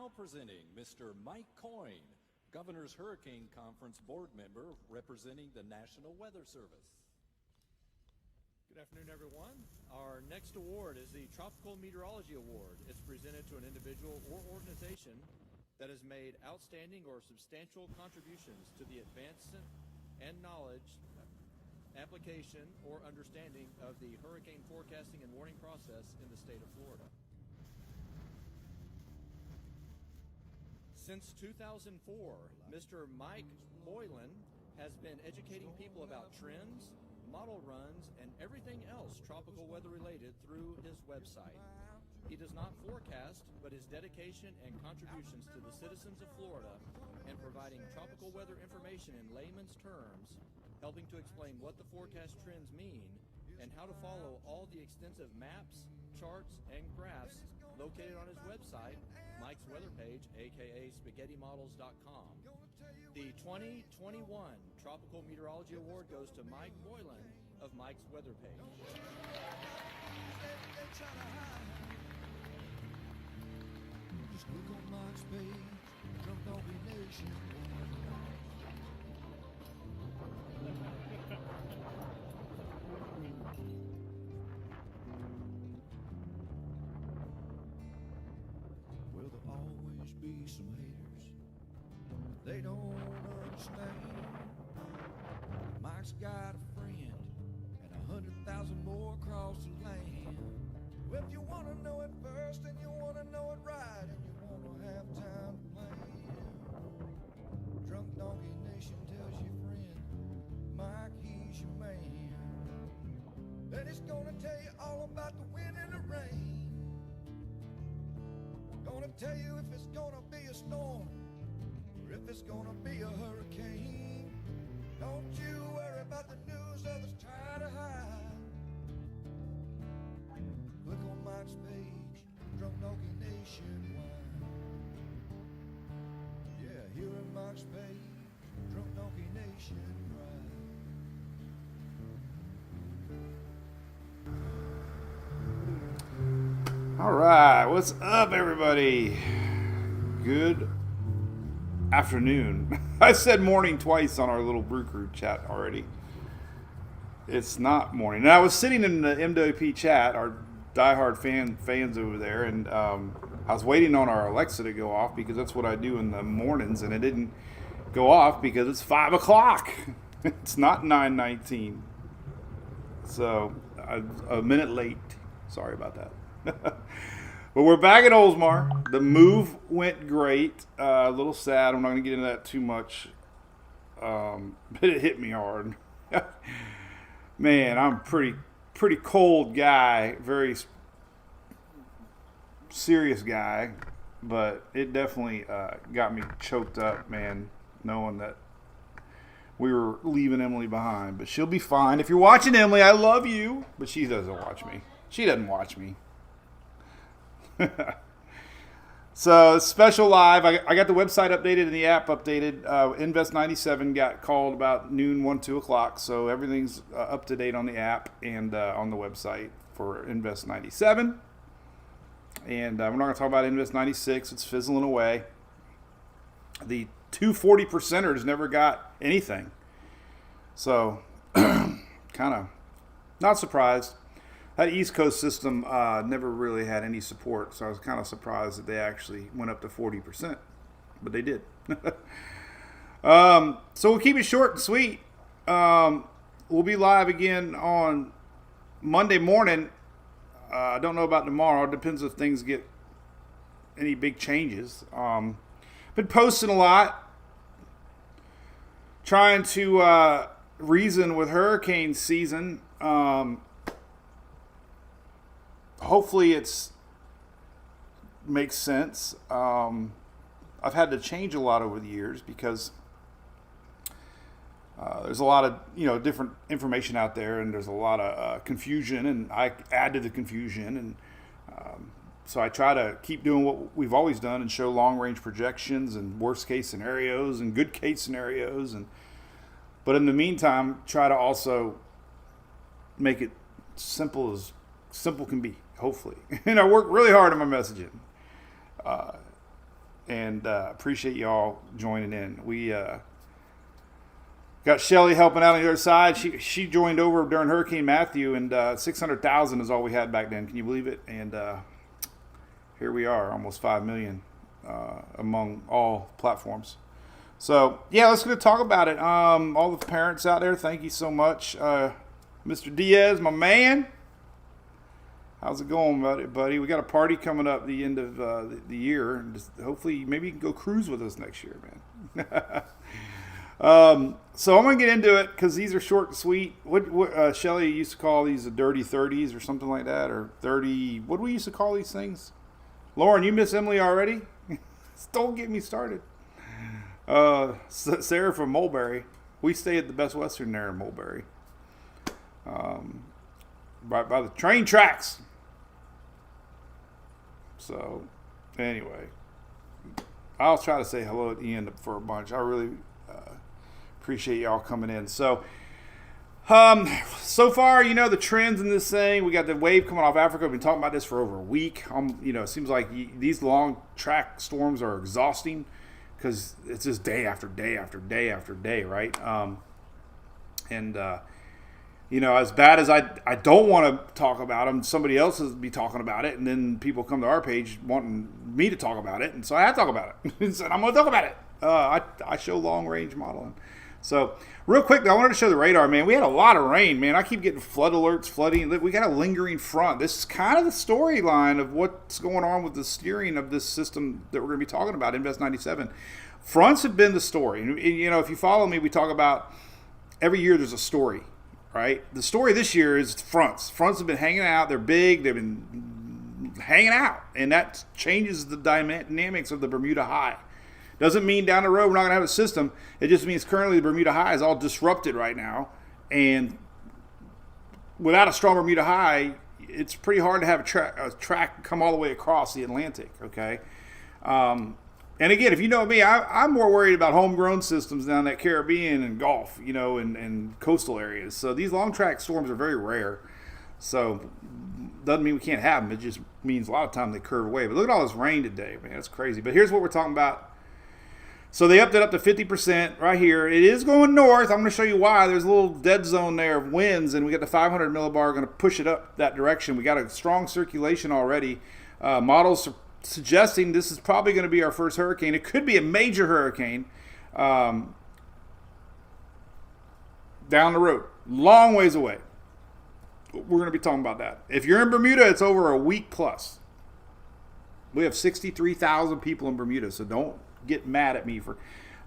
Now presenting Mr. Mike Coyne, Governor's Hurricane Conference Board member representing the National Weather Service. Good afternoon, everyone. Our next award is the Tropical Meteorology Award. It's presented to an individual or organization that has made outstanding or substantial contributions to the advancement and knowledge, application, or understanding of the hurricane forecasting and warning process in the state of Florida. Since 2004, Mr. Mike Boylan has been educating people about trends, model runs, and everything else tropical weather related through his website. He does not forecast, but his dedication and contributions to the citizens of Florida and providing tropical weather information in layman's terms, helping to explain what the forecast trends mean and how to follow all the extensive maps, charts, and graphs located on his website, Mike's weather page, aka spaghettymodels.com. The 2021 Tropical Meteorology Award goes to Mike Boylan of Mike's weather page. Just look on Mike's page, Drunk Donkey Nation. Well, there'll always be some haters, but they don't understand. Mike's got a friend and 100,000 more across the land. Well, if you want to know it first and you want to know it right and you want to have time to plan, Drunk Donkey Nation tells your friend, Mike, he's your man. And he's gonna tell you all about the wind and the rain. Gonna tell you if it's gonna be a storm or if it's gonna be a hurricane. Don't you worry about the news others try to hide. Click on Mike's page, Drunk Donkey Nationwide. Yeah, here in Mike's page, Drunk Donkey Nationwide. All right, what's up, everybody? Good afternoon. I said morning twice on our little Brew Crew chat already. It's not morning. And I was sitting in the MWP chat, our diehard fans over there, and I was waiting on our Alexa to go off because that's what I do in the mornings, and it didn't go off because it's 5 o'clock. It's not 9:19. So a minute late. Sorry about that. But we're back at Oldsmar. The move went great. A little sad. I'm not going to get into that too much. But it hit me hard. Man, I'm pretty cold guy. Very serious guy. But it definitely got me choked up, man, knowing that we were leaving Emily behind. But she'll be fine. If you're watching Emily, I love you. But she doesn't watch me. She doesn't watch me. So special live. I got the website updated and the app updated. Invest 97 got called about noon, 2 o'clock. So everything's up to date on the app and on the website for Invest 97. And we're not going to talk about Invest 96. It's fizzling away. The 240 percenters never got anything. So kind of not surprised. That East Coast system never really had any support, so I was kind of surprised that they actually went up to 40%, but they did. So we'll keep it short and sweet. We'll be live again on Monday morning. I don't know about tomorrow. It depends if things get any big changes. Been posting a lot, trying to reason with hurricane season. Hopefully it's makes sense. I've had to change a lot over the years because there's a lot of different information out there, and there's a lot of confusion, and I add to the confusion, and so I try to keep doing what we've always done and show long range projections and worst case scenarios and good case scenarios, but in the meantime try to also make it simple can be. Hopefully. And I work really hard on my messaging. and appreciate y'all joining in. We got Shelly helping out on the other side. She joined over during Hurricane Matthew, and 600,000 is all we had back then. Can you believe it? And here we are, almost 5 million among all platforms. So yeah, let's go talk about it. All the parents out there, thank you so much. Mr. Diaz, my man. How's it going, buddy? We got a party coming up the end of the year. And just hopefully, maybe you can go cruise with us next year, man. So I'm going to get into it because these are short and sweet. What Shelly used to call these the dirty 30s or something like that, or 30. What do we used to call these things? Lauren, you miss Emily already? Don't get me started. Sarah from Mulberry. We stay at the Best Western there in Mulberry. Right by the train tracks. So, anyway, I'll try to say hello at the end for a bunch. I really appreciate y'all coming in. So far, the trends in this thing, we got the wave coming off Africa. We've been talking about this for over a week. It seems like these long track storms are exhausting because it's just day after day after day after day, right? As bad as I don't want to talk about them, somebody else will be talking about it, and then people come to our page wanting me to talk about it, and so I have to talk about it. And so I'm going to talk about it. I show long-range modeling. So, real quick, though, I wanted to show the radar, man. We had a lot of rain, man. I keep getting flood alerts, flooding. We got a lingering front. This is kind of the storyline of what's going on with the steering of this system that we're going to be talking about, Invest 97. Fronts have been the story. And, if you follow me, we talk about every year there's a story. Right? The story this year is fronts. Fronts have been hanging out. They're big. They've been hanging out. And that changes the dynamics of the Bermuda High. Doesn't mean down the road we're not going to have a system. It just means currently the Bermuda High is all disrupted right now. And without a strong Bermuda High, it's pretty hard to have a track come all the way across the Atlantic. Okay? And again, if you know me, I'm more worried about homegrown systems down that Caribbean and Gulf, and coastal areas. So these long track storms are very rare. So doesn't mean we can't have them. It just means a lot of time they curve away. But look at all this rain today, man. That's crazy. But here's what we're talking about. So they upped it up to 50% right here. It is going north. I'm going to show you why. There's a little dead zone there of winds, and we got the 500 millibar going to push it up that direction. We got a strong circulation already. Models are suggesting this is probably going to be our first hurricane. It could be a major hurricane down the road, long ways away. We're going to be talking about that. If you're in Bermuda, it's over a week plus. We have 63,000 people in Bermuda, so don't get mad at me for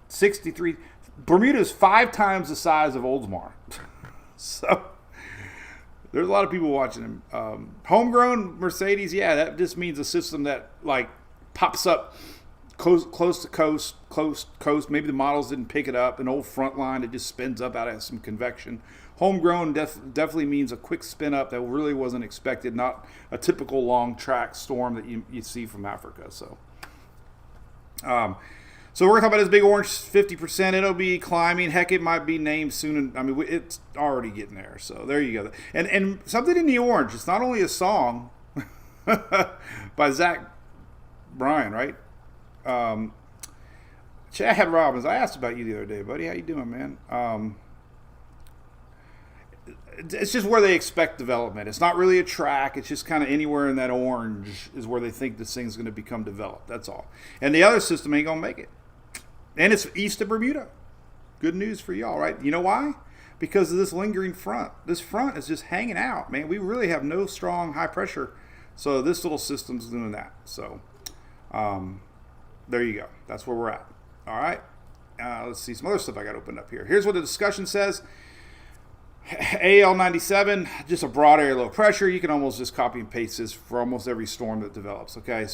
63. Bermuda is 5 times the size of Oldsmar. So there's a lot of people watching them. Homegrown Mercedes, yeah, that just means a system that pops up close to coast. Maybe the models didn't pick it up. An old front line that just spins up out of some convection. Homegrown definitely means a quick spin up that really wasn't expected, not a typical long track storm that you see from Africa. So we're going to talk about this big orange 50%. It'll be climbing. Heck, it might be named soon. It's already getting there. So there you go. And something in the orange. It's not only a song by Zach Bryan, right? Chad Robbins. I asked about you the other day, buddy. How you doing, man? It's just where they expect development. It's not really a track. It's just kind of anywhere in that orange is where they think this thing's going to become developed. That's all. And the other system ain't going to make it. And it's east of Bermuda. Good news for y'all, right? You know why? Because of this lingering front. This front is just hanging out, man. We really have no strong high pressure. So this little system's doing that. So there you go. That's where we're at. All right. Let's see some other stuff I got opened up here. Here's what the discussion says. AL97, just a broad area low pressure. You can almost just copy and paste this for almost every storm that develops. Okay.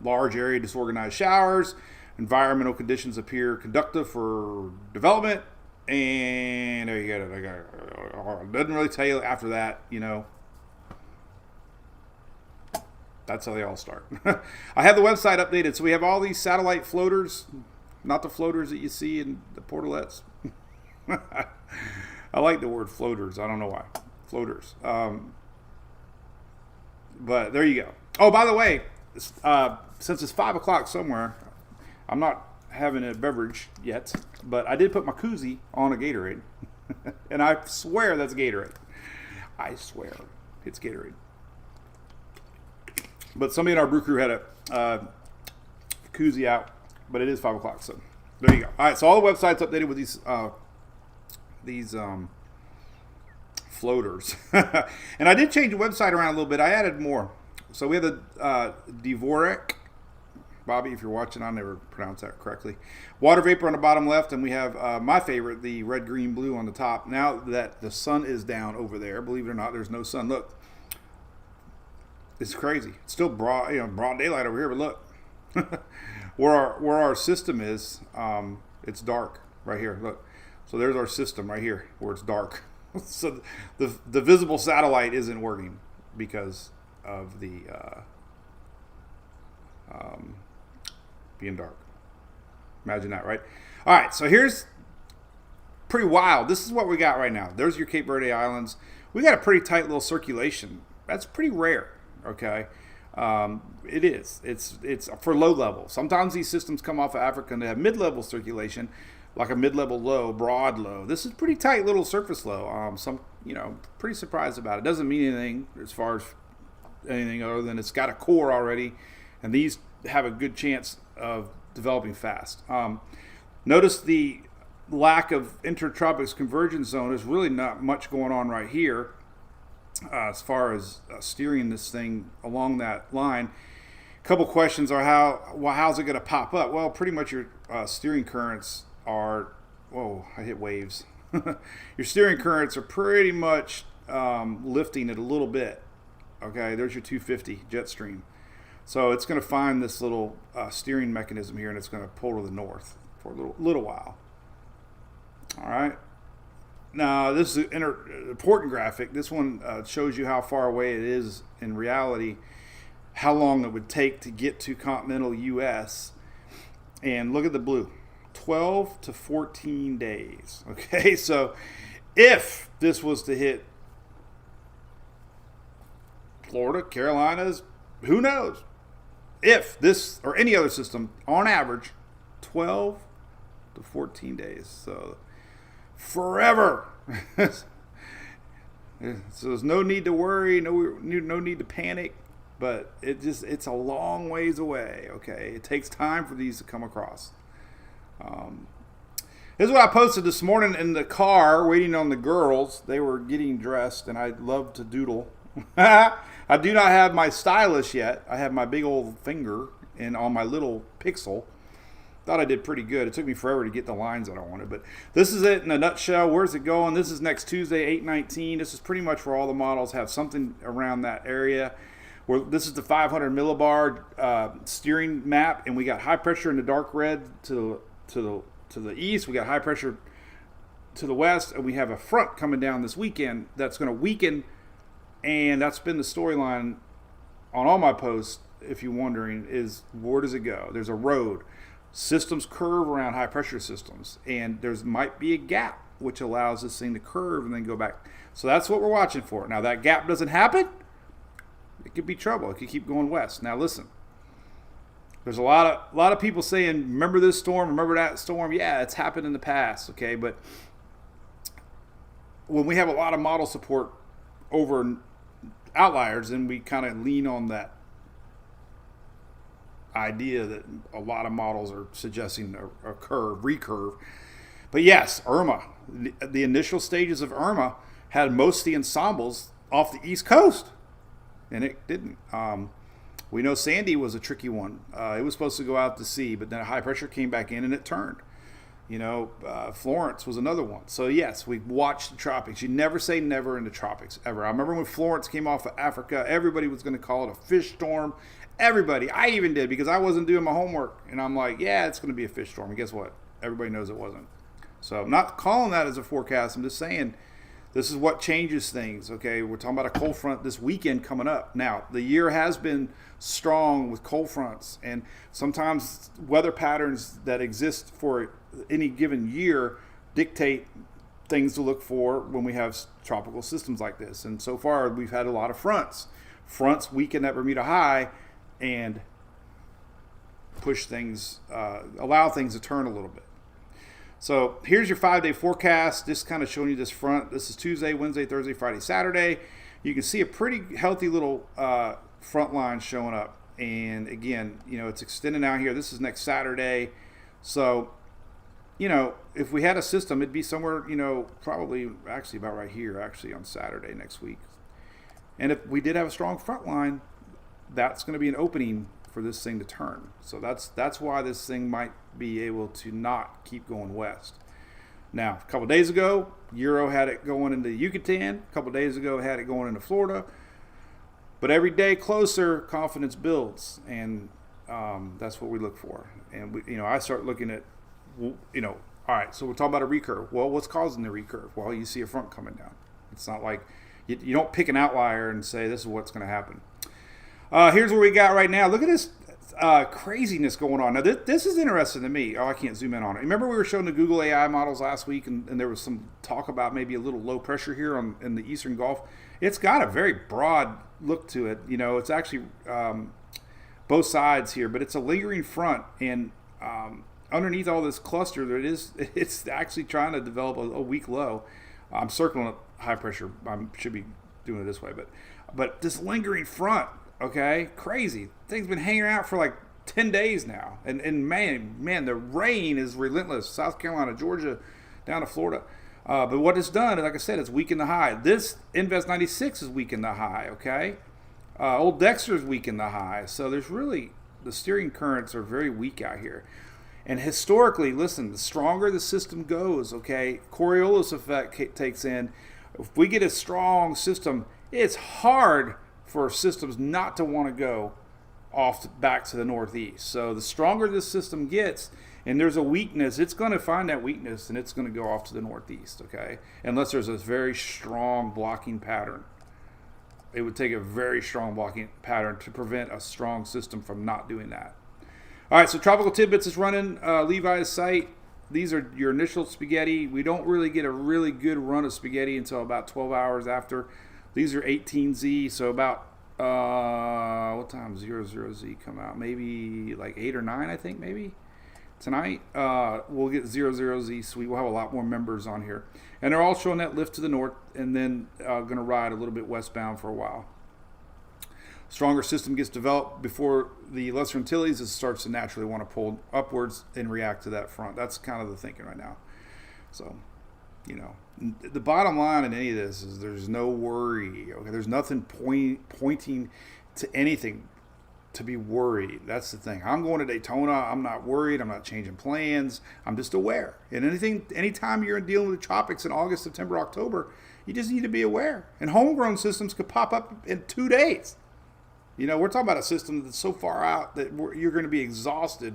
Large area disorganized showers. Environmental conditions appear conducive for development, and there you go. It doesn't really tell you after that, That's how they all start. I have the website updated, so we have all these satellite floaters, not the floaters that you see in the portalets. I like the word floaters. I don't know why. Floaters. But there you go. Oh, by the way, since it's 5 o'clock somewhere, I'm not having a beverage yet, but I did put my koozie on a Gatorade. And I swear that's Gatorade. I swear it's Gatorade. But somebody in our brew crew had a koozie out, but it is 5 o'clock, so there you go. All right, so all the websites updated with these floaters. And I did change the website around a little bit. I added more. So we have the Dvorak. Bobby, if you're watching, I'll never pronounce that correctly. Water vapor on the bottom left, and we have my favorite, the red, green, blue on the top. Now that the sun is down over there, believe it or not, there's no sun. Look, it's crazy. It's still broad daylight over here, but look, where our system is, it's dark right here. Look, so there's our system right here where it's dark. So the visible satellite isn't working because of the being dark. Imagine that, right? All right, so here's pretty wild. This is what we got right now. There's your Cape Verde Islands. We got a pretty tight little circulation. That's pretty rare, okay? It is. It's for low level. Sometimes these systems come off of Africa and they have mid-level circulation, like a mid-level low, broad low. This is pretty tight little surface low. Pretty surprised about it. Doesn't mean anything as far as anything other than it's got a core already, and these have a good chance of developing fast. Notice the lack of intertropics convergence zone. There's really not much going on right here as far as steering this thing along that line. A couple questions are how's it going to pop up? Well, pretty much your steering currents are, whoa, I hit waves. Your steering currents are pretty much lifting it a little bit. Okay, there's your 250 jet stream. So it's going to find this little steering mechanism here, and it's going to pull to the north for a little while. All right. Now, this is an important graphic. This one shows you how far away it is in reality, how long it would take to get to continental U.S. And look at the blue, 12 to 14 days. Okay, so if this was to hit Florida, Carolinas, who knows? If this or any other system, on average, 12 to 14 days. So forever. So there's no need to worry, no need to panic, but it's a long ways away. Okay, it takes time for these to come across. This is what I posted this morning in the car, waiting on the girls. They were getting dressed, and I love to doodle. I do not have my stylus yet. I have my big old finger and on my little pixel. Thought I did pretty good. It took me forever to get the lines that I wanted, but this is it in a nutshell. Where's it going? This is next Tuesday, 8/19. This is pretty much where all the models have something around that area. Where this is the 500 millibar steering map, and we got high pressure in the dark red to the east. We got high pressure to the west, and we have a front coming down this weekend that's going to weaken. And that's been the storyline on all my posts, if you're wondering, is where does it go? There's a road. Systems curve around high pressure systems, and there's might be a gap which allows this thing to curve and then go back. So that's what we're watching for. Now that gap doesn't happen, it could be trouble. It could keep going west. Now listen, there's a lot of people saying, remember this storm, remember that storm. Yeah, it's happened in the past, okay? But when we have a lot of model support over outliers, and we kind of lean on that idea that a lot of models are suggesting a recurve. But yes, Irma, the initial stages of Irma had most of the ensembles off the East Coast, and it didn't. We know Sandy was a tricky one. It was supposed to go out to sea, but then high pressure came back in and it turned. Florence was another one. So yes, we watched the tropics. You never say never in the tropics, ever. I remember when Florence came off of Africa, everybody was going to call it a fish storm. Everybody. I even did, because I wasn't doing my homework. And I'm like, yeah, it's going to be a fish storm. And guess what? Everybody knows it wasn't. So I'm not calling that as a forecast. I'm just saying this is what changes things. Okay, we're talking about a cold front this weekend coming up. Now, the year has been strong with cold fronts. And sometimes weather patterns that exist for any given year dictate things to look for when we have tropical systems like this. And so far, we've had a lot of fronts weaken that Bermuda high, and push things, allow things to turn a little bit. So here's your 5-day forecast. Just kind of showing you this front. This is Tuesday, Wednesday, Thursday, Friday, Saturday. You can see a pretty healthy little front line showing up. And again, it's extending out here. This is next Saturday. So, if we had a system, it'd be somewhere, probably actually about right here, actually on Saturday next week. And if we did have a strong front line, that's going to be an opening for this thing to turn. So that's why this thing might be able to not keep going west. Now, a couple days ago, Euro had it going into Yucatan. A couple days ago, it had it going into Florida. But every day closer, confidence builds, and that's what we look for. And I start looking at, all right, so we're talking about a recurve. Well, what's causing the recurve? Well, you see a front coming down. It's not like you don't pick an outlier and say this is what's going to happen. Here's what we got right now. Look at this craziness going on. Now, this is interesting to me. Oh, I can't zoom in on it. Remember we were showing the Google AI models last week, and there was some talk about maybe a little low pressure here in the Eastern Gulf. It's got a very broad look to it. It's actually both sides here, but it's a lingering front, and underneath all this cluster, it's actually trying to develop a weak low. I'm circling it high pressure. I should be doing it this way, but this lingering front. Okay, crazy. Thing's been hanging out for like 10 days now. And man, the rain is relentless. South Carolina, Georgia, down to Florida. But what it's done, like I said, it's weakened the high. This Invest 96 is weakened the high, okay? Old Dexter's weakened the high. So there's really, the steering currents are very weak out here. And historically, listen, the stronger the system goes, okay, Coriolis effect takes in. If we get a strong system, it's hard for systems not to want to go back to the northeast. So the stronger this system gets, and there's a weakness, it's going to find that weakness and it's going to go off to the northeast, okay? Unless there's a very strong blocking pattern. It would take a very strong blocking pattern to prevent a strong system from not doing that. All right, so Tropical Tidbits is running Levi's site. These are your initial spaghetti. We don't really get a really good run of spaghetti until about 12 hours after. These are 18Z, so about, what time 00Z come out? Maybe like 8 or 9, I think, maybe. Tonight, we'll get 00Z Suite. We'll have a lot more members on here. And they're all showing that lift to the north and then going to ride a little bit westbound for a while. Stronger system gets developed before the Lesser Antilles. It starts to naturally want to pull upwards and react to that front. That's kind of the thinking right now. So, the bottom line in any of this is there's no worry. Okay, there's nothing pointing to anything to be worried. That's the thing. I'm going to Daytona. I'm not worried. I'm not changing plans. I'm just aware. And anytime you're dealing with the tropics in August, September, October, you just need to be aware. And homegrown systems could pop up in 2 days. We're talking about a system that's so far out that you're going to be exhausted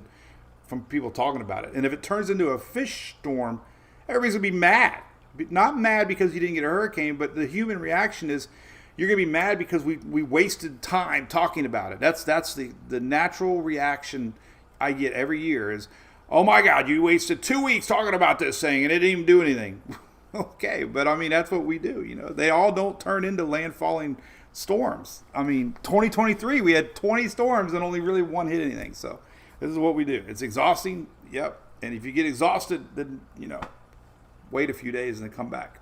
from people talking about it. And if it turns into a fish storm, everybody's going to be mad. Not mad because you didn't get a hurricane, but the human reaction is you're going to be mad because we wasted time talking about it. That's the natural reaction I get every year is, oh my God, you wasted 2 weeks talking about this thing and it didn't even do anything. Okay, but that's what we do. They all don't turn into landfalling storms. 2023, we had 20 storms and only really one hit anything. So this is what we do. It's exhausting. Yep. And if you get exhausted, then, wait a few days and then come back.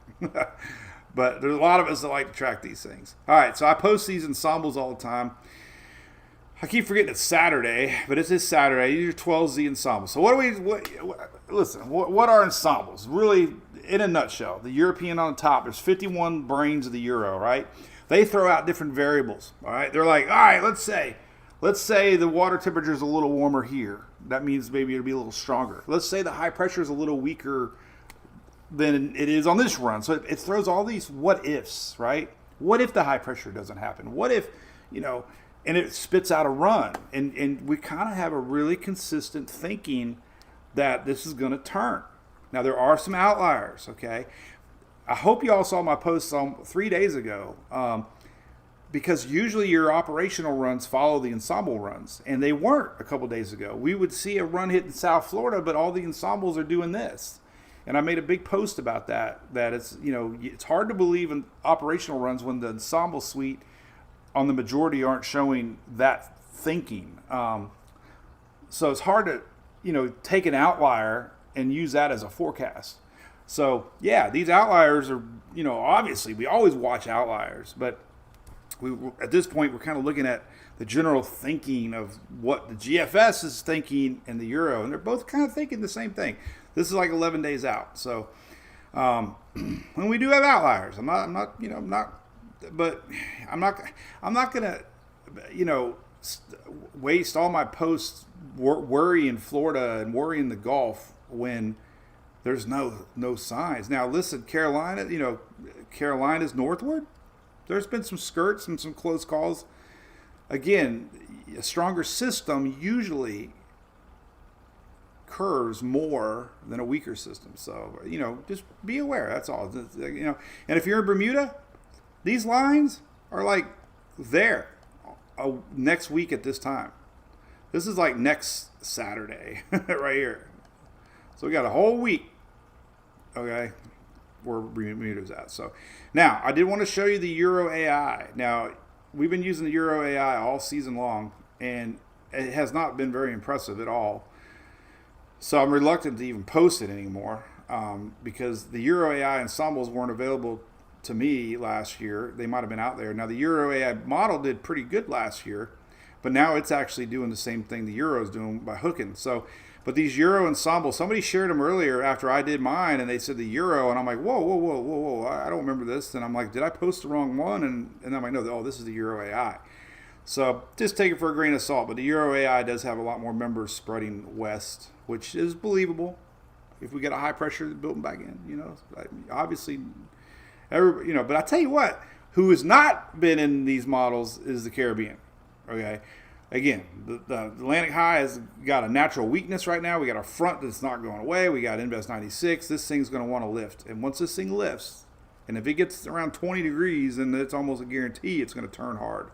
But there's a lot of us that like to track these things. All right, so I post these ensembles all the time. I keep forgetting it's Saturday, but it is Saturday. These are 12Z ensembles. So what are ensembles? Really, in a nutshell, the European on the top, there's 51 brains of the Euro, right? They throw out different variables, all right? They're like, all right, let's say the water temperature is a little warmer here. That means maybe it'll be a little stronger. Let's say the high pressure is a little weaker than it is on this run. So it throws all these what ifs, right? What if the high pressure doesn't happen? What if, and it spits out a run. And we kind of have a really consistent thinking that this is going to turn. Now, there are some outliers, okay? I hope you all saw my post 3 days ago because usually your operational runs follow the ensemble runs, and they weren't a couple days ago. We would see a run hit in South Florida, but all the ensembles are doing this. And I made a big post about that it's, it's hard to believe in operational runs when the ensemble suite on the majority aren't showing that thinking. So it's hard to, take an outlier and use that as a forecast. So yeah, these outliers are, obviously we always watch outliers, but at this point we're kind of looking at the general thinking of what the GFS is thinking and the Euro, and they're both kind of thinking the same thing. This is like 11 days out. So when we do have outliers, I'm not gonna, waste all my posts worrying Florida and worrying the Gulf when there's no signs. Now listen, Carolina's northward. There's been some skirts and some close calls. Again, a stronger system usually curves more than a weaker system. So, just be aware. That's all. And if you're in Bermuda, these lines are like there next week at this time. This is like next Saturday right here. So we got a whole week, okay, where Bermuda's at. So now I did want to show you the Euro AI. Now we've been using the Euro AI all season long, and it has not been very impressive at all. So I'm reluctant to even post it anymore because the Euro AI ensembles weren't available to me last year. They might have been out there. Now the Euro AI model did pretty good last year, but now it's actually doing the same thing the Euro is doing by hooking. So, but these Euro ensembles, somebody shared them earlier after I did mine, and they said the Euro, and I'm like, whoa, I don't remember this. And I'm like, did I post the wrong one? And I'm like, no, this is the Euro AI. So just take it for a grain of salt. But the Euro AI does have a lot more members spreading west, which is believable. If we get a high pressure building back in, obviously, but I tell you what, who has not been in these models is the Caribbean. Okay. Again, the Atlantic high has got a natural weakness right now. We got a front that's not going away. We got Invest 96. This thing's going to want to lift. And once this thing lifts, and if it gets around 20 degrees, then it's almost a guarantee it's going to turn hard.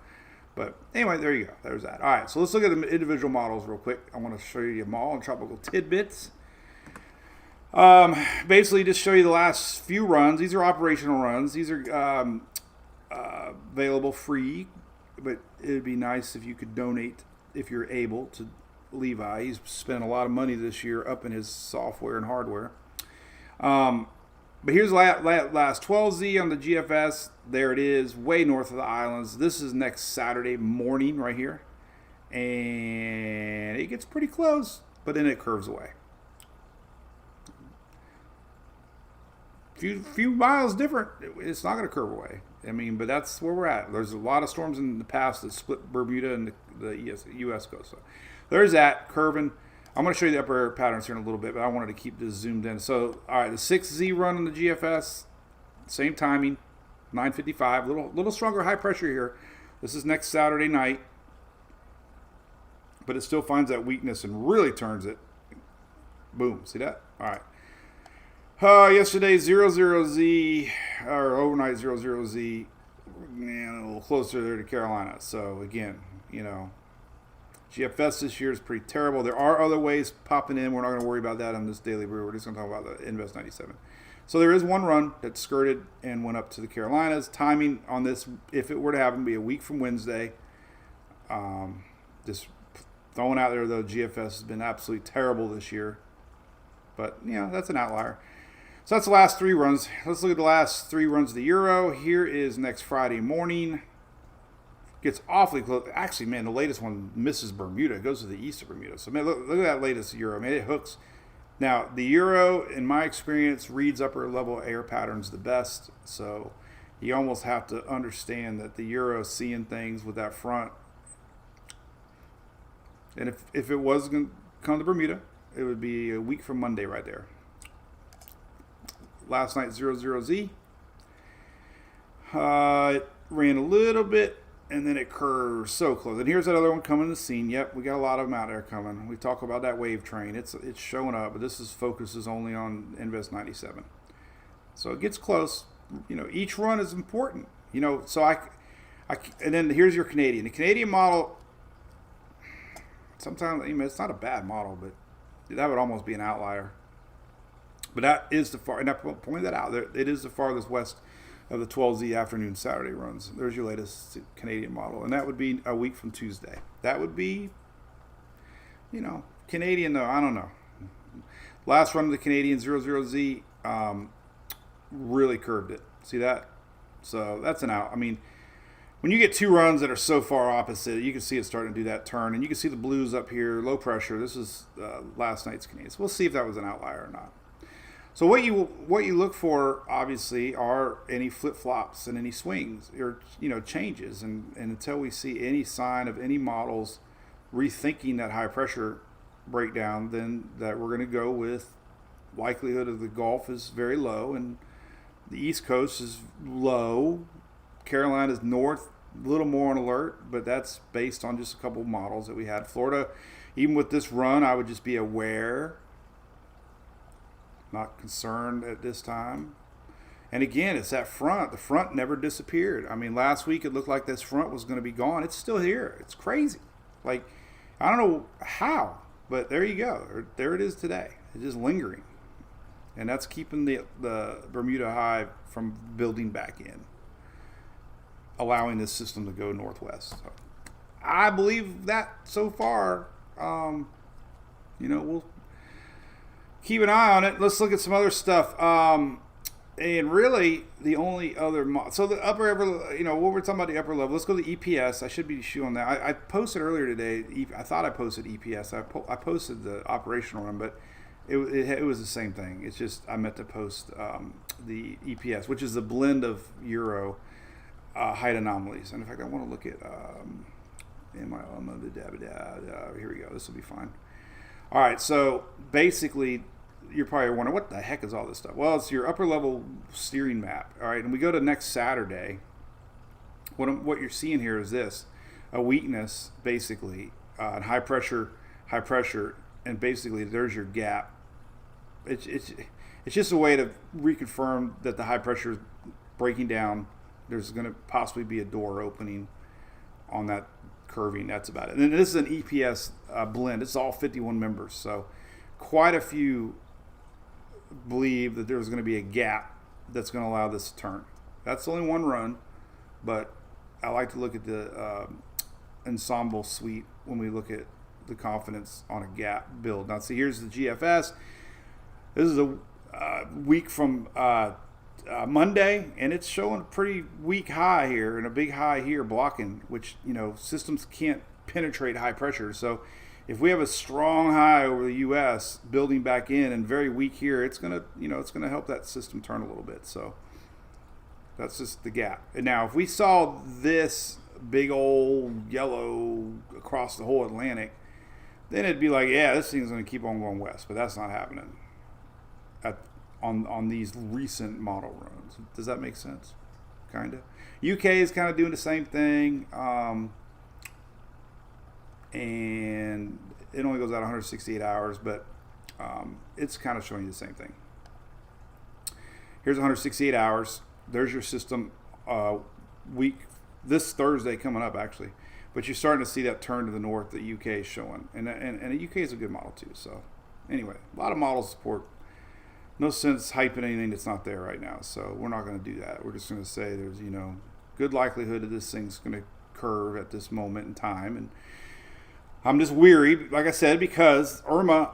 But anyway, there you go. There's that. All right, so let's look at the individual models real quick. I want to show you them all in tropical tidbits. Basically, just show you the last few runs. These are operational runs. These are available free, but it would be nice if you could donate, if you're able, to Levi. He's spent a lot of money this year up in his software and hardware. But here's last 12Z on the GFS. There it is, way north of the islands. This is next Saturday morning right here. And it gets pretty close, but then it curves away. Few miles different. It's not going to curve away. But that's where we're at. There's a lot of storms in the past that split Bermuda and the U.S. coast. So there's that curving. I'm going to show you the upper air patterns here in a little bit, but I wanted to keep this zoomed in. So, all right, the 6Z run on the GFS, same timing, 9:55. Little stronger high pressure here. This is next Saturday night, but it still finds that weakness and really turns it. Boom. See that? All right. Yesterday, 00Z, or overnight 00Z, a little closer there to Carolina. So, again, GFS this year is pretty terrible. There are other waves popping in. We're not going to worry about that on this daily brew. We're just going to talk about the Invest 97. So there is one run that skirted and went up to the Carolinas. Timing on this, if it were to happen, be a week from Wednesday. Just throwing out there, though, GFS has been absolutely terrible this year. But, that's an outlier. So that's the last three runs. Let's look at the last three runs of the Euro. Here is next Friday morning. Gets awfully close. Actually, man, the latest one misses Bermuda. It goes to the east of Bermuda. So, man, look at that latest Euro. Man, it hooks. Now, the Euro, in my experience, reads upper level air patterns the best. So you almost have to understand that the Euro is seeing things with that front. And if it was going to come to Bermuda, it would be a week from Monday right there. Last night, 00Z. It ran a little bit, and then it curves so close. And here's that other one coming to the scene. Yep, we got a lot of them out there coming. We talk about that wave train. It's showing up, but this focuses only on Invest 97. So it gets close. Each run is important. So and then here's your Canadian. The Canadian model, sometimes, it's not a bad model, but that would almost be an outlier. But that is and I pointed that out. It is the farthest west of the 12Z afternoon Saturday runs. There's your latest Canadian model, and that would be a week from Tuesday. That would be, Canadian though, I don't know. Last run of the Canadian 00Z really curved it. See that? So that's an out. I mean, when you get two runs that are so far opposite, you can see it starting to do that turn, and you can see the blues up here, low pressure. This is last night's Canadian. So we'll see if that was an outlier or not. So what you look for, obviously, are any flip-flops and any swings or changes, and until we see any sign of any models rethinking that high pressure breakdown, then that we're going to go with likelihood of the Gulf is very low and the East Coast is low. Carolina's north, a little more on alert, but that's based on just a couple models that we had. Florida, even with this run, I would just be aware, not concerned at this time. And again, it's that front. The front never disappeared. I mean, last week it looked like this front was going to be gone. It's still here. It's crazy. Like, I don't know how, but there you go. There it is today. It's just lingering. And that's keeping the Bermuda high from building back in, allowing this system to go northwest. So I believe that so far. We'll keep an eye on it. Let's look at some other stuff. And really, the only other so the upper what we're talking about, the upper level. Let's go to the EPS. I should be showing that. I posted earlier today. I thought I posted EPS. I posted the operational run, but it was the same thing. It's just I meant to post the EPS, which is the blend of Euro height anomalies. And in fact, I want to look at here we go. This will be fine. All right, so basically, you're probably wondering, what the heck is all this stuff? Well, it's your upper level steering map. All right, and we go to next Saturday. What you're seeing here is this: a weakness, basically, and high pressure, and basically there's your gap. It's just a way to reconfirm that the high pressure is breaking down. There's going to possibly be a door opening on that curving. That's about it. And then this is an EPS blend. It's all 51 members, so quite a few believe that there's going to be a gap that's going to allow this to turn. That's only one run, but I like to look at the ensemble suite when we look at the confidence on a gap build. Now, see, here's the GFS. This is a week from Monday, and it's showing a pretty weak high here and a big high here blocking, which, systems can't penetrate high pressure. So if we have a strong high over the U.S. building back in and very weak here, it's gonna help that system turn a little bit. So that's just the gap. And now, if we saw this big old yellow across the whole Atlantic, then it'd be like, yeah, this thing's gonna keep on going west. But that's not happening on these recent model runs. Does that make sense? Kind of. UK is kind of doing the same thing. And it only goes out 168 hours, but it's kind of showing you the same thing. Here's 168 hours. There's your system week this Thursday coming up, actually. But you're starting to see that turn to the north that UK is showing. And the UK is a good model, too. So anyway, a lot of models support. No sense hyping anything that's not there right now. So we're not going to do that. We're just going to say there's, good likelihood that this thing's going to curve at this moment in time. And I'm just weary, like I said, because Irma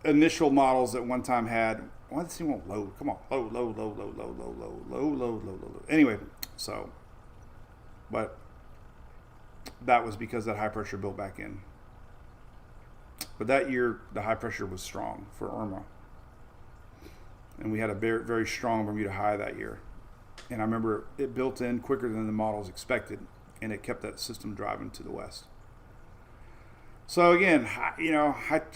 initial models at one time had, why this thing won't load? Come on, low. Anyway, so, but that was because that high pressure built back in. But that year, the high pressure was strong for Irma. And we had a very, very strong Bermuda high that year. And I remember it built in quicker than the models expected, and it kept that system driving to the west. So again, I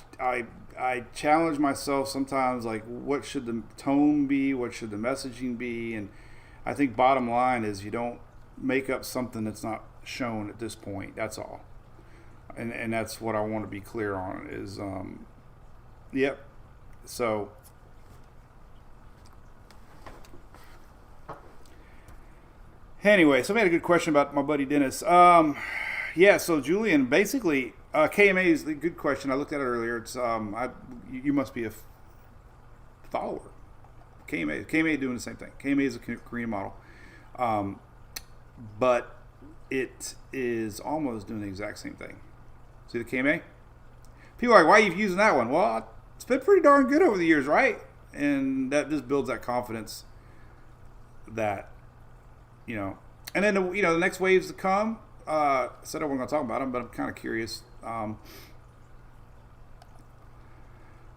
challenge myself sometimes, like, what should the tone be? What should the messaging be? And I think bottom line is you don't make up something that's not shown at this point. That's all. And that's what I want to be clear on is, yep. So anyway, somebody had a good question about my buddy Dennis. Yeah, so Julian, basically, KMA is a good question. I looked at it earlier. It's you must be a follower. KMA doing the same thing. KMA is a Korean model. But it is almost doing the exact same thing. See the KMA? People are like, why are you using that one? Well, it's been pretty darn good over the years, right? And that just builds that confidence that, and then, the next waves to come. I said I wasn't going to talk about them, but I'm kind of curious.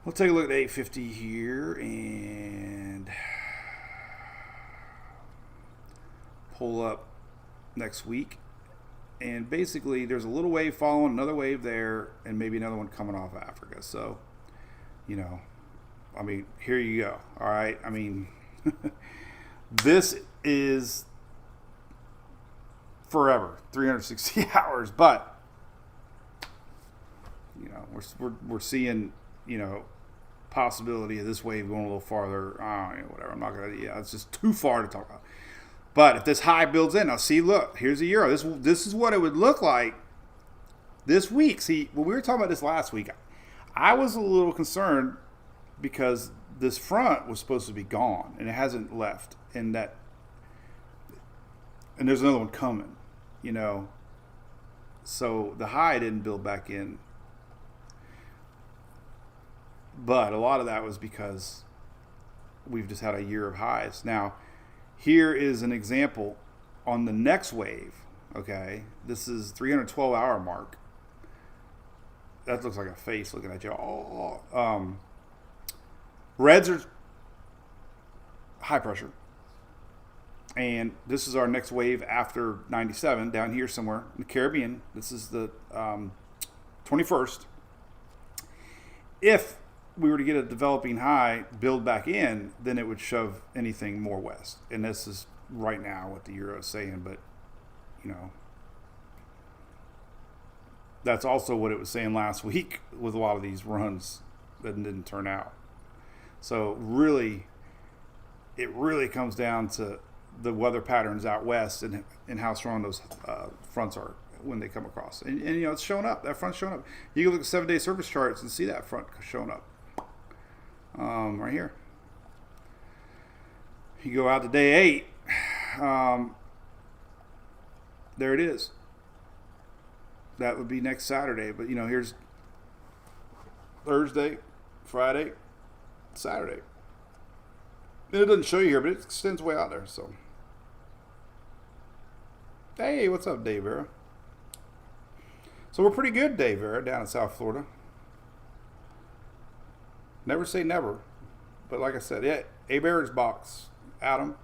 We'll take a look at the 850 here and pull up next week. And basically, there's a little wave following, another wave there, and maybe another one coming off Africa. So, here you go. All right. This is forever, 360 hours. But, we're seeing, possibility of this wave going a little farther. Whatever. I'm not going to, it's just too far to talk about. But if this high builds in, now see, look, here's the euro. This is what it would look like this week. See, when we were talking about this last week, I was a little concerned because this front was supposed to be gone and it hasn't left, and there's another one coming, So the high didn't build back in, but a lot of that was because we've just had a year of highs. Now, here is an example on the next wave, okay? This is 312-hour mark. That looks like a face looking at you. Reds are high pressure. And this is our next wave after 97, down here somewhere in the Caribbean. This is the 21st. If we were to get a developing high build back in, then it would shove anything more west. And this is right now what the euro is saying, but that's also what it was saying last week with a lot of these runs that didn't turn out. So it really comes down to the weather patterns out west and how strong those fronts are when they come across. And it's showing up. That front's showing up. You can look at 7-day surface charts and see that front showing up. Right here. You go out to day 8. There it is. That would be next Saturday. But, here's Thursday, Friday, Saturday. And it doesn't show you here, but it extends way out there. So, hey, what's up, Dave Vera? So we're pretty good, Dave Vera, down in South Florida. Never say never. But like I said, yeah, A-Bear's box, Adam.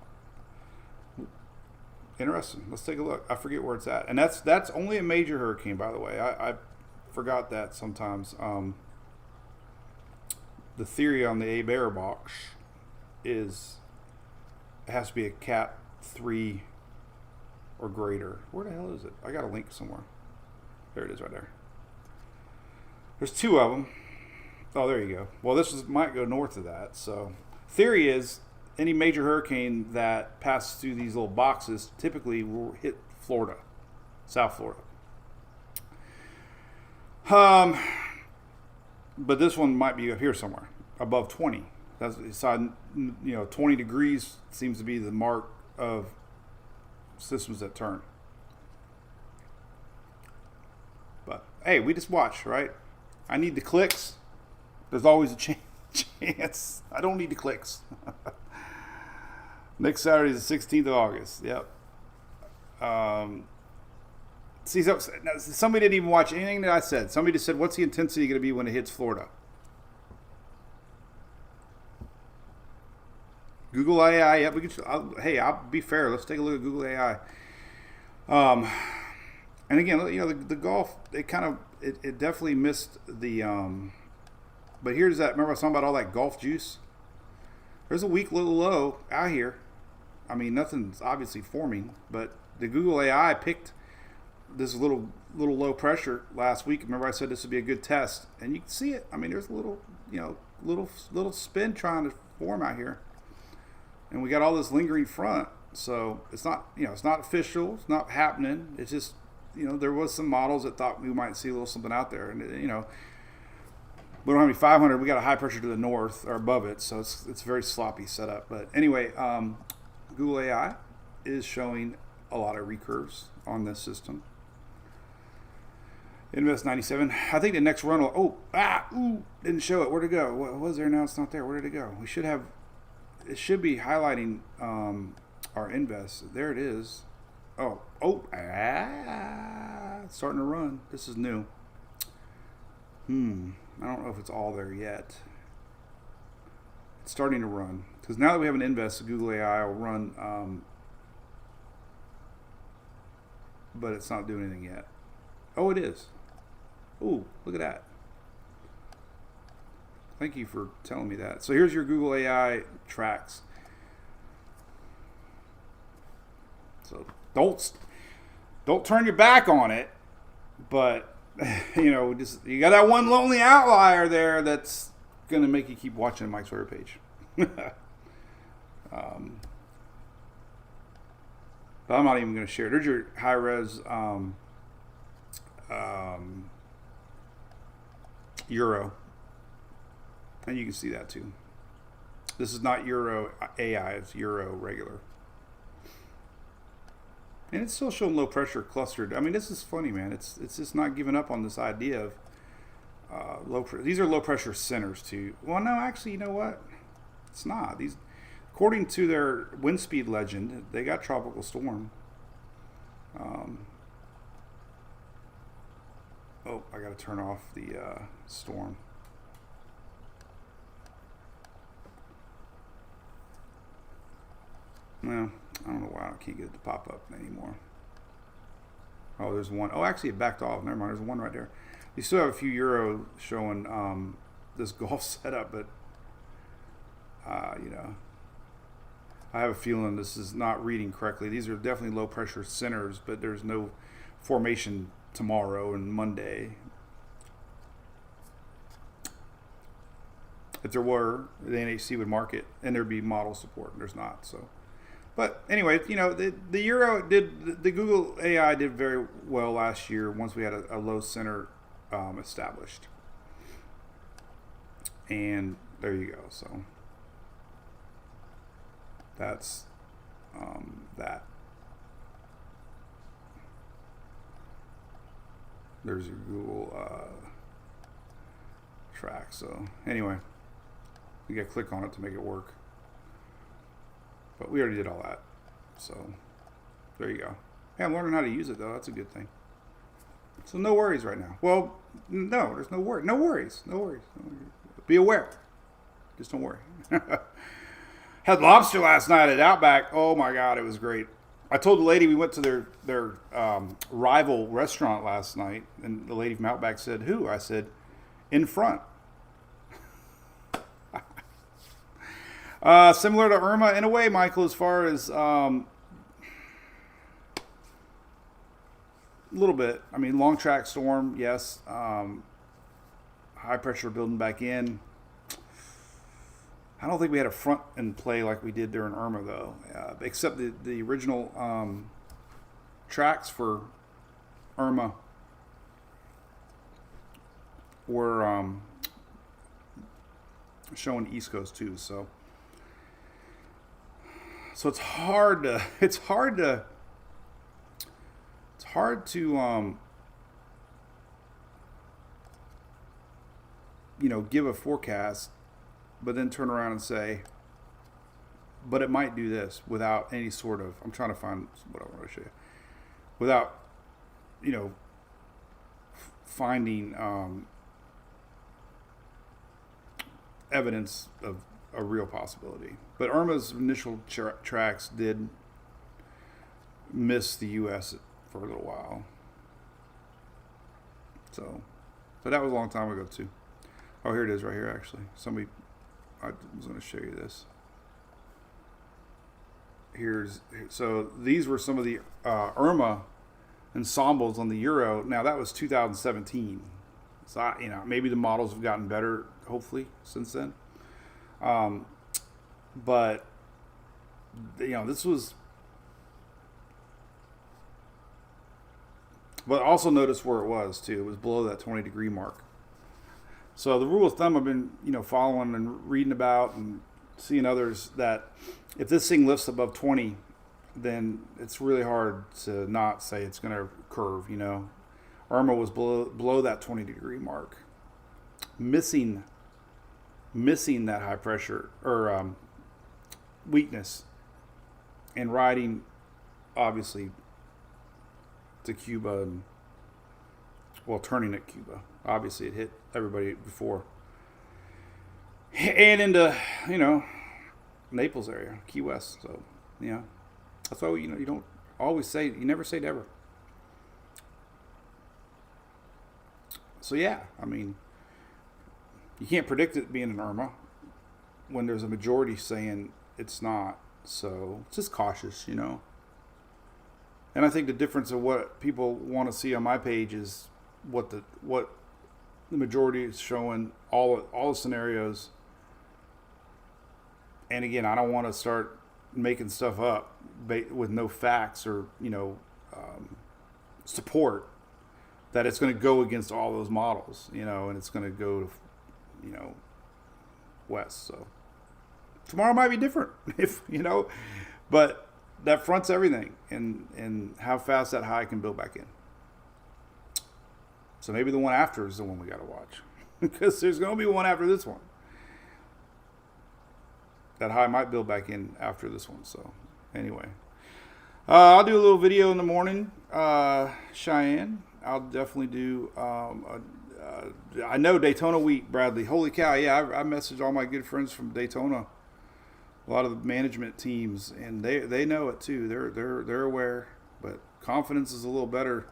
Interesting. Let's take a look. I forget where it's at. And that's only a major hurricane, by the way. I forgot that sometimes. The theory on the A-Bear box is it has to be a Cat 3 or greater. Where the hell is it? I got a link somewhere. There it is right there. There's 2 of them. Oh, there you go. Well, might go north of that. So, theory is any major hurricane that passes through these little boxes typically will hit Florida, South Florida. But this one might be up here somewhere, above 20. That's 20 degrees seems to be the mark of systems that turn. But hey, we just watch, right? I need the clicks. There's always a chance. I don't need the clicks. Next Saturday is the 16th of August. Yep. See, somebody didn't even watch anything that I said. Somebody just said, what's the intensity going to be when it hits Florida? Google AI. Yep, I'll be fair. Let's take a look at Google AI. And again, the Gulf, it definitely missed the, but here's that, remember I was talking about all that Gulf juice? There's a weak little low out here. Nothing's obviously forming, but the Google AI picked this little low pressure last week. Remember I said this would be a good test, and you can see it. There's a little spin trying to form out here. And we got all this lingering front. So it's not, it's not official. It's not happening. It's just, there was some models that thought we might see a little something out there. And, we don't have any 500. We got a high pressure to the north or above it. So it's very sloppy setup. But anyway, Google AI is showing a lot of recurves on this system. Invest 97. I think the next run will, didn't show it. Where'd it go? What was there now? It's not there. Where did it go? It should be highlighting our invest. There it is. It's starting to run. This is new. I don't know if it's all there yet. It's starting to run. Because now that we have an invest, Google AI will run, but it's not doing anything yet. Oh, it is. Ooh, look at that. Thank you for telling me that. So here's your Google AI tracks. So don't turn your back on it, but you got that one lonely outlier there that's going to make you keep watching Mike's Sawyer page. But I'm not even going to share. There's your high res Euro, and you can see that too. This is not Euro AI, it's Euro regular, and it's still showing low pressure clustered. I mean, this is funny, man. It's just not giving up on this idea of these are low pressure centers too. Well, no, actually, you know what? It's not. These, according to their wind speed legend, they got tropical storm. I got to turn off the storm. Well, I don't know why I can't get it to pop up anymore. Oh, there's one. Oh, actually, it backed off. Never mind. There's one right there. You still have a few Euro showing this golf setup, but I have a feeling this is not reading correctly. These are definitely low pressure centers, but there's no formation tomorrow and Monday. If there were, the NHC would mark it and there'd be model support, and there's not. So, but anyway, the Euro the Google AI did very well last year once we had a low center established. And there you go. So that's that. There's your Google track. So anyway, you got to click on it to make it work. But we already did all that. So there you go. Hey, I'm learning how to use it though. That's a good thing. So no worries right now. Well, no, there's no worry. No worries. No worries. Be aware. Just don't worry. Had lobster last night at Outback. Oh my God, it was great. I told the lady we went to their rival restaurant last night, and the lady from Outback said, "Who?" I said, "In front." Similar to Irma in a way, Michael, as far as a little bit. I mean, long track storm, yes. High pressure building back in. I don't think we had a front in play like we did during Irma, though, except the original tracks for Irma were showing East Coast too. So it's hard to give a forecast, but then turn around and say, but it might do this without any sort of, I'm trying to find what I want to show you, without, finding evidence of a real possibility. But Irma's initial tracks did miss the U.S. for a little while. So, but that was a long time ago too. Oh, here it is right here, actually. I was going to show you this. So these were some of the Irma ensembles on the Euro. Now that was 2017. So maybe the models have gotten better, hopefully, since then. But this was. But also notice where it was too. It was below that 20-degree mark. So the rule of thumb I've been, following and reading about and seeing others, that if this thing lifts above 20, then it's really hard to not say it's going to curve, you know. Irma was below that 20-degree mark, missing that high pressure or weakness, and riding obviously to Cuba and turning at Cuba. Obviously, it hit everybody before, and into Naples area, Key West. So that's why you don't always say, you never say never. So yeah, I mean, you can't predict it being an Irma when there's a majority saying it's not. So it's just cautious, And I think the difference of what people want to see on my page is what the majority is showing, all the scenarios. And again, I don't want to start making stuff up with no facts or support that it's going to go against all those models, and it's going to go west. So tomorrow might be different, but that fronts everything, and how fast that high can build back in. So maybe the one after is the one we got to watch, because there's going to be one after this one. That high might build back in after this one. So anyway, I'll do a little video in the morning, Cheyenne. I'll definitely do. I know Daytona week, Bradley. Holy cow! Yeah, I messaged all my good friends from Daytona, a lot of the management teams, and they know it too. They're aware, but confidence is a little better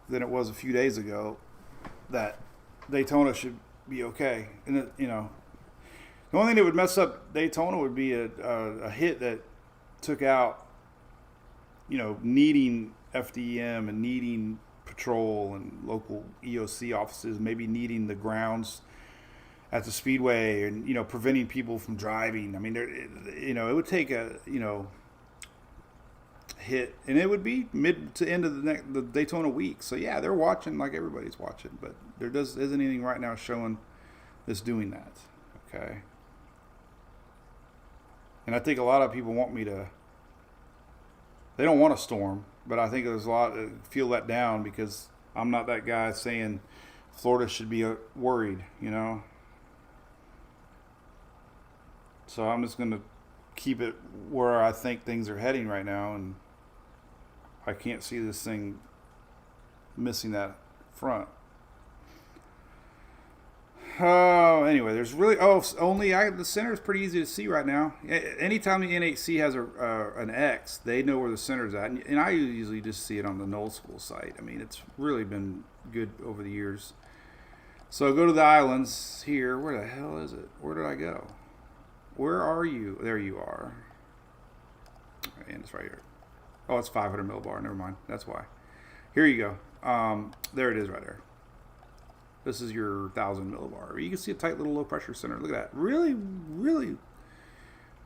than it was a few days ago. That Daytona should be okay, and the only thing that would mess up Daytona would be a hit that took out, needing FDM and needing patrol and local EOC offices, maybe needing the grounds at the speedway, and preventing people from driving. I mean, it would take a hit, and it would be mid to end of the Daytona week. So yeah, they're watching like everybody's watching, but there isn't anything right now showing this doing that. Okay. And I think a lot of people want me to. They don't want a storm, but I think there's a lot that feel let down because I'm not that guy saying Florida should be worried, So I'm just going to keep it where I think things are heading right now, and I can't see this thing missing that front. Anyway, there's really the center is pretty easy to see right now. Anytime the NHC has an X, they know where the center's at, and I usually just see it on the Knoll School site. I mean, it's really been good over the years. So go to the islands here. Where the hell is it? Where did I go? Where are you? There you are. And it's right here. Oh, it's 500 millibar. Never mind. That's why. Here you go. There it is right there. This is your 1,000 millibar. You can see a tight little low pressure center. Look at that. Really, really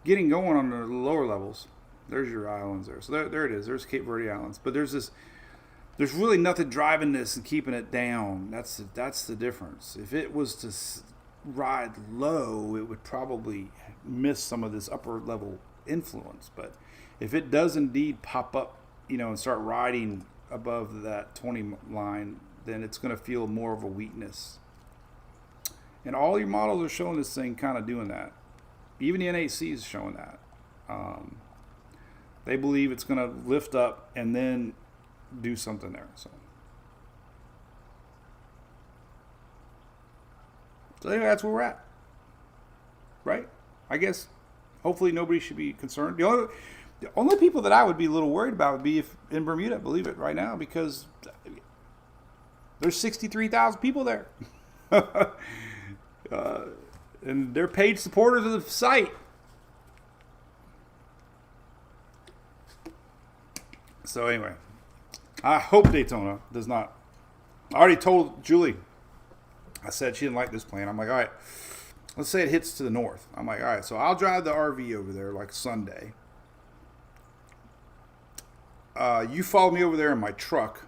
getting going on the lower levels. There's your islands there. So there it is. There's Cape Verde Islands. But there's really nothing driving this and keeping it down. That's the difference. If it was to ride low, it would probably miss some of this upper level influence. But if it does indeed pop up, and start riding above that 20 line, then it's going to feel more of a weakness. And all your models are showing this thing kind of doing that. Even the NAC is showing that. They believe it's going to lift up and then do something there. So anyway, that's where we're at. Right? I guess hopefully nobody should be concerned. The only people that I would be a little worried about would be if in Bermuda, believe it, right now, because there's 63,000 people there. And they're paid supporters of the site. So anyway, I hope Daytona does not. I already told Julie. I said she didn't like this plan. I'm like, all right, let's say it hits to the north. I'm like, all right, so I'll drive the RV over there like Sunday. You follow me over there in my truck.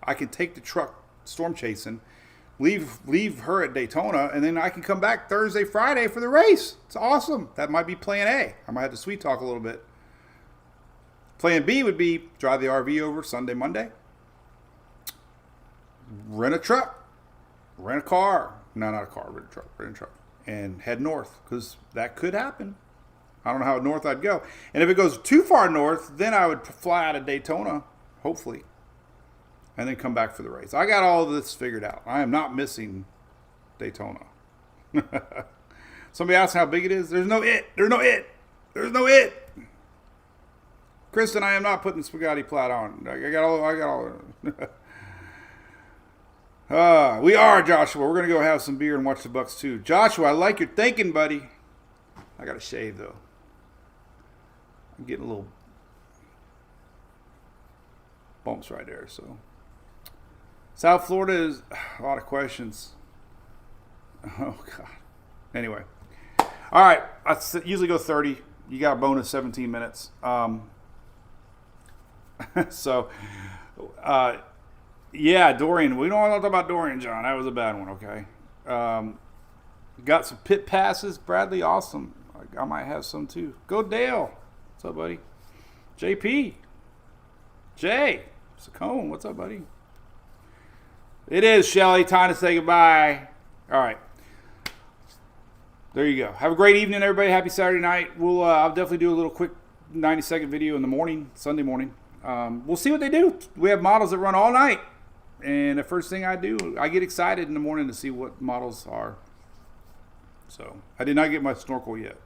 I can take the truck storm chasing, leave her at Daytona, and then I can come back Thursday, Friday for the race. It's awesome. That might be plan A. I might have to sweet talk a little bit. Plan B would be drive the RV over Sunday, Monday. Rent a truck. Rent a car. No, not a car. Rent a truck. Rent a truck. And head north, because that could happen. I don't know how north I'd go. And if it goes too far north, then I would fly out of Daytona, hopefully, and then come back for the race. I got all of this figured out. I am not missing Daytona. Somebody asked how big it is. There's no it. There's no it. There's no it. Kristen, I am not putting spaghetti plat on. I got all. We are, Joshua. We're going to go have some beer and watch the Bucks too. Joshua, I like your thinking, buddy. I got to shave though. I'm getting a little bumps right there. So South Florida is a lot of questions. Oh God. Anyway, all right. I usually go 30. You got a bonus 17 minutes. Yeah, Dorian. We don't want to talk about Dorian, John. That was a bad one. Okay. Got some pit passes. Bradley, awesome. I might have some too. Go Dale. What's up, buddy? JP. Jay. Saccone. What's up, buddy? It is, Shelly. Time to say goodbye. All right. There you go. Have a great evening, everybody. Happy Saturday night. I'll definitely do a little quick 90-second video in the morning, Sunday morning. We'll see what they do. We have models that run all night. And the first thing I do, I get excited in the morning to see what models are. So I did not get my snorkel yet.